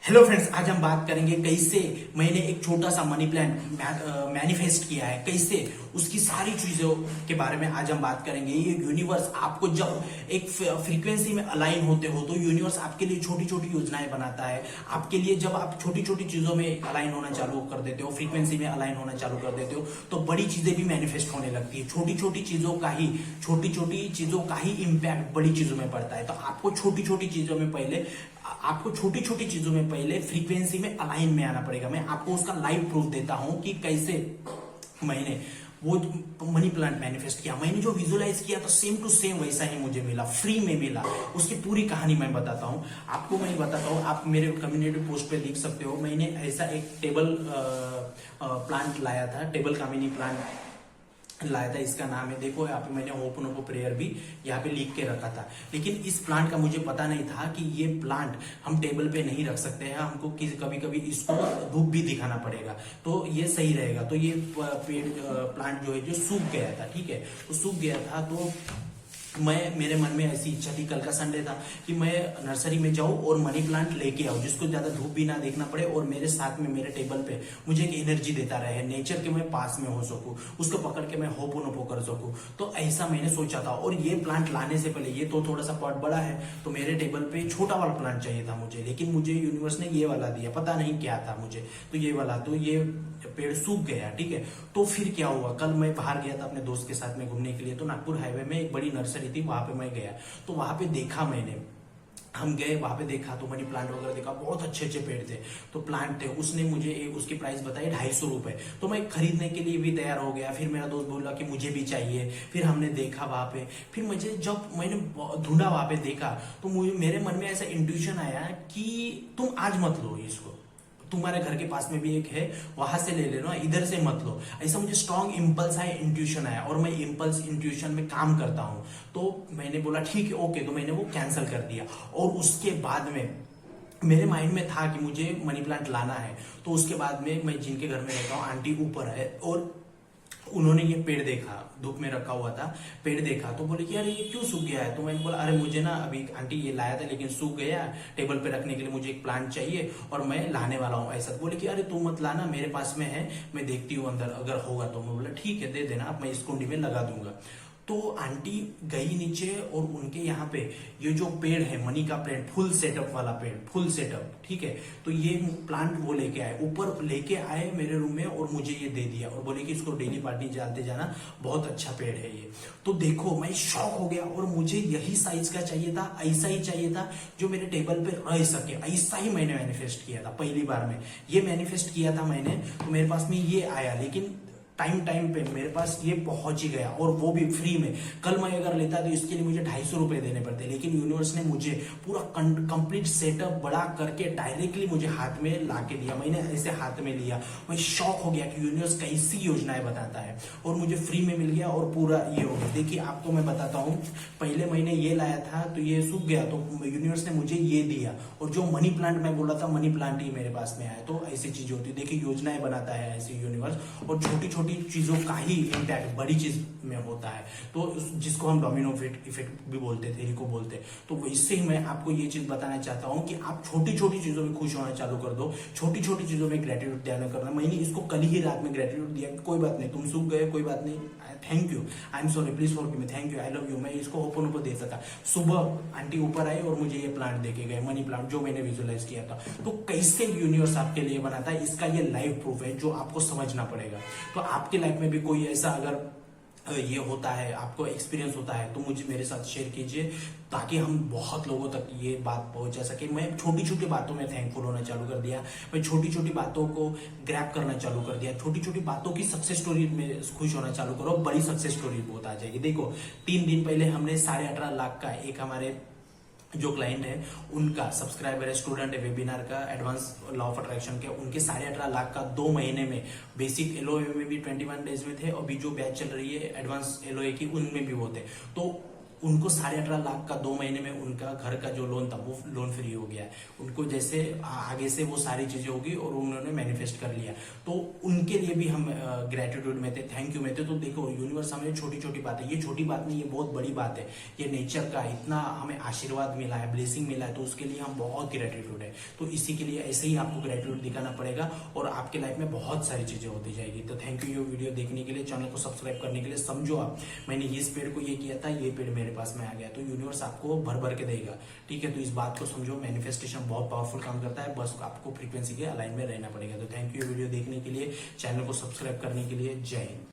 Hello friends, आज हम बात करेंगे कैसे मैंने एक छोटा सा मनी प्लान मैनिफेस्ट किया है, कैसे उसकी सारी चीजों के बारे में आज हम बात करेंगे। ये यूनिवर्स आपको जब एक फ्रीक्वेंसी में अलाइन होते हो तो यूनिवर्स आपके लिए छोटी छोटी योजनाएं बनाता है। आपके लिए जब आप छोटी छोटी चीजों में अलाइन होना चालू कर देते हो, फ्रीक्वेंसी में अलाइन होना चालू कर देते हो, तो बड़ी चीजें भी मैनिफेस्ट होने लगती है। छोटी छोटी चीजों का ही इम्पैक्ट बड़ी चीजों में पड़ता है। तो आपको छोटी छोटी चीजों में पहले फ्रीक्वेंसी में अलाइन में आना पड़ेगा। मैं आपको उसका लाइव प्रूफ देता हूं कि कैसे मैंने वो मनी प्लांट मैनिफेस्ट किया। मैंने जो विजुअलाइज किया तो सेम टू सेम वैसा ही मुझे मिला, फ्री में मिला। उसकी पूरी कहानी मैं बताता हूं आपको। मैं बताता हूं, आप मेरे कम्युनिटी पोस्ट पे लिख सकते हो। मैंने ऐसा एक टेबल प्लांट लाया था, टेबल का मिनी प्लांट लाया था। इसका नाम है, देखो यहाँ पे मैंने होपनोपो प्रेयर भी यहाँ पे लिख के रखा था। लेकिन इस प्लांट का मुझे पता नहीं था कि ये प्लांट हम टेबल पे नहीं रख सकते हैं, हमको कभी कभी इसको धूप भी दिखाना पड़ेगा तो ये सही रहेगा। तो ये पेड़ प्लांट जो है जो सूख गया था, ठीक है, तो सूख गया था। तो मेरे मन में ऐसी इच्छा थी, कल का संडे था, कि मैं नर्सरी में जाऊं और मनी प्लांट लेके आऊं जिसको ज्यादा धूप भी ना देखना पड़े और मेरे साथ में मेरे टेबल पे मुझे एक एनर्जी देता रहे, नेचर के मैं पास में हो सकूं, उसको पकड़ के मैं होपोनोपो कर सकूं। तो ऐसा मैंने सोचा था। और ये प्लांट लाने से पहले, ये तो थोड़ा सा पॉट बड़ा है तो मेरे टेबल पे छोटा वाला प्लांट चाहिए था मुझे, लेकिन मुझे यूनिवर्स ने ये वाला दिया, पता नहीं क्या था मुझे, तो ये वाला, तो ये पेड़ सूख गया, ठीक है। तो फिर क्या हुआ, कल मैं बाहर गया था अपने दोस्त के साथ में घूमने के लिए, तो नागपुर हाईवे में एक बड़ी नर्सरी थी, वहां पे मैं गया। तो वहां पे देखा मैंने, हम गए वहां पे, देखा तो मनी प्लांट वगैरह देखा, बहुत अच्छे अच्छे पेड़ थे, तो प्लांट थे। उसने मुझे उसकी प्राइस बताई 250 रुपए। तो मैं खरीदने के लिए भी तैयार हो गया। फिर मेरा दोस्त बोला कि मुझे भी चाहिए। फिर हमने देखा वहां पे, फिर मुझे जब मैंने ढूंढा वहां पे देखा तो मेरे मन में ऐसा इंट्यूशन आया कि तुम आज मत लो इसको, तुम्हारे घर के पास में भी एक है, वहां से ले लेना, इधर से मत लो। ऐसा मुझे स्ट्रॉन्ग इंपल्स आया, इंट्यूशन आया, और मैं इंपल्स इंट्यूशन में काम करता हूं। तो मैंने बोला ठीक है, ओके, तो मैंने वो कैंसिल कर दिया। और उसके बाद में मेरे माइंड में था कि मुझे मनी प्लांट लाना है। तो उसके बाद में मैं जिनके घर में रहता हूँ, आंटी ऊपर है, और उन्होंने ये पेड़ देखा, धूप में रखा हुआ था, पेड़ देखा, तो बोले कि यार ये क्यों सूख गया है। तो मैंने बोला अरे मुझे ना अभी आंटी ये लाया था लेकिन सूख गया, टेबल पे रखने के लिए मुझे एक प्लांट चाहिए और मैं लाने वाला हूँ ऐसा। बोले कि अरे तू मत लाना, मेरे पास में है, मैं देखती हूँ अंदर अगर होगा तो। मैं बोला ठीक है, दे देना, मैं इस कुंडी में लगा दूंगा। तो आंटी गई नीचे और उनके यहाँ पे ये जो पेड़ है मनी का प्लांट, फुल सेटअप वाला पेड़, फुल सेटअप, ठीक है, तो ये प्लांट वो लेके आए, ऊपर लेके आए मेरे रूम में और मुझे ये दे दिया और बोले कि इसको डेली पार्टी डालते जाना, बहुत अच्छा पेड़ है ये। तो देखो मैं शॉक हो गया, और मुझे यही साइज का चाहिए था, ऐसा ही चाहिए था जो मेरे टेबल पे रह सके। ऐसा ही मैंने मैनिफेस्ट किया था, पहली बार में ये मैनिफेस्ट किया था मैंने, तो मेरे पास में ये आया। लेकिन टाइम पे मेरे पास ये पहुंच ही गया, और वो भी फ्री में। कल मैं अगर लेता तो इसके लिए मुझे 250 रुपए देने पड़ते, लेकिन यूनिवर्स ने मुझे पूरा कंप्लीट सेटअप बड़ा करके डायरेक्टली मुझे हाथ में ला के दिया। मैंने ऐसे हाथ में लिया, मैं शॉक हो गया कि यूनिवर्स कैसी योजनाएं बताता है, और मुझे फ्री में मिल गया और पूरा ये हो गया। देखिए आपको मैं बताता हूँ, पहले मैंने ये लाया था तो ये सूख गया, तो यूनिवर्स ने मुझे ये दिया, और जो मनी प्लांट मैं बोला था, मनी प्लांट ही मेरे पास में आया। तो ऐसी चीजें होती है, देखिए योजनाएं बनाता है ऐसे यूनिवर्स, और छोटी छोटी चीजों का ही इम्पैक्ट बड़ी चीज में होता है। तो जिसको हम डोमिनो इफेक्ट भी बोलते थे, को बोलते। तो इससे ही मैं आपको ये चीज बताना चाहता हूं कि आप छोटी छोटी चीजों में खुश होना चालू कर दो, छोटी छोटी चीजों में ग्रेटिट्यूड देना करना। मैंने इसको कल ही रात में ग्रेटिट्यूड दिया, कोई बात नहीं, तुम सूख गए, कोई बात नहीं, thank you, I am sorry, please forgive me, thank you, I love you. मैं इसको होपोनोपो देता था। सुबह आंटी ऊपर आई और मुझे ये प्लांट देके गए, मनी प्लांट, जो मैंने विजुअलाइज किया था। तो कैसे यूनिवर्स आपके लिए बनाता है, इसका ये लाइव प्रूफ है जो आपको समझना पड़ेगा। तो आपके लाइफ में भी कोई ऐसा अगर ये होता है, आपको एक्सपीरियंस होता है, तो मुझे मेरे साथ शेयर कीजिए, ताकि हम बहुत लोगों तक ये बात पहुंचा सके। मैं छोटी छोटी बातों में थैंकफुल होना चालू कर दिया, मैं छोटी छोटी बातों को ग्रैब करना चालू कर दिया, छोटी छोटी बातों की सक्सेस स्टोरी में खुश होना चालू करो, बड़ी सक्सेस स्टोरी बहुत आ जाएगी। देखो 3 दिन पहले हमने 18.5 लाख का एक हमारे जो क्लाइंट है, उनका सब्सक्राइबर है, स्टूडेंट है वेबिनार का, एडवांस लॉ ऑफ अट्रैक्शन के, उनके 18.5 लाख का 2 महीने में, बेसिक एलओए में भी 21 डेज में थे, और अभी जो बैच चल रही है एडवांस एलओए की, उनमें भी वो थे। तो उनको 18.5 लाख का 2 महीने में उनका घर का जो लोन था वो लोन फ्री हो गया है। उनको जैसे आगे से वो सारी चीजें होगी और उन्होंने मैनिफेस्ट कर लिया, तो उनके लिए भी हम ग्रेटिट्यूड में थे, थैंक यू में थे। तो देखो यूनिवर्स हमें छोटी छोटी बात है, ये छोटी बात नहीं, ये बहुत बड़ी बात है। ये नेचर का इतना हमें आशीर्वाद मिला है, ब्लेसिंग मिला है, तो उसके लिए हम बहुत ग्रेटिट्यूड है। तो इसी के लिए ऐसे ही आपको ग्रेटिट्यूड दिखाना पड़ेगा और आपके लाइफ में बहुत सारी चीजें होती जाएगी। तो थैंक यू ये वीडियो देखने के लिए, चैनल को सब्सक्राइब करने के लिए। समझो आप, मैंने इस पेड़ को ये किया था, ये पेड़ मेरे पास में आ गया, तो यूनिवर्स आपको भर भर के देगा। ठीक है, तो इस बात को समझो, मैनिफेस्टेशन बहुत पावरफुल काम करता है, बस आपको फ्रीक्वेंसी के अलाइन में रहना पड़ेगा। तो थैंक यू वीडियो देखने के लिए, चैनल को सब्सक्राइब करने के लिए। जय हिंद।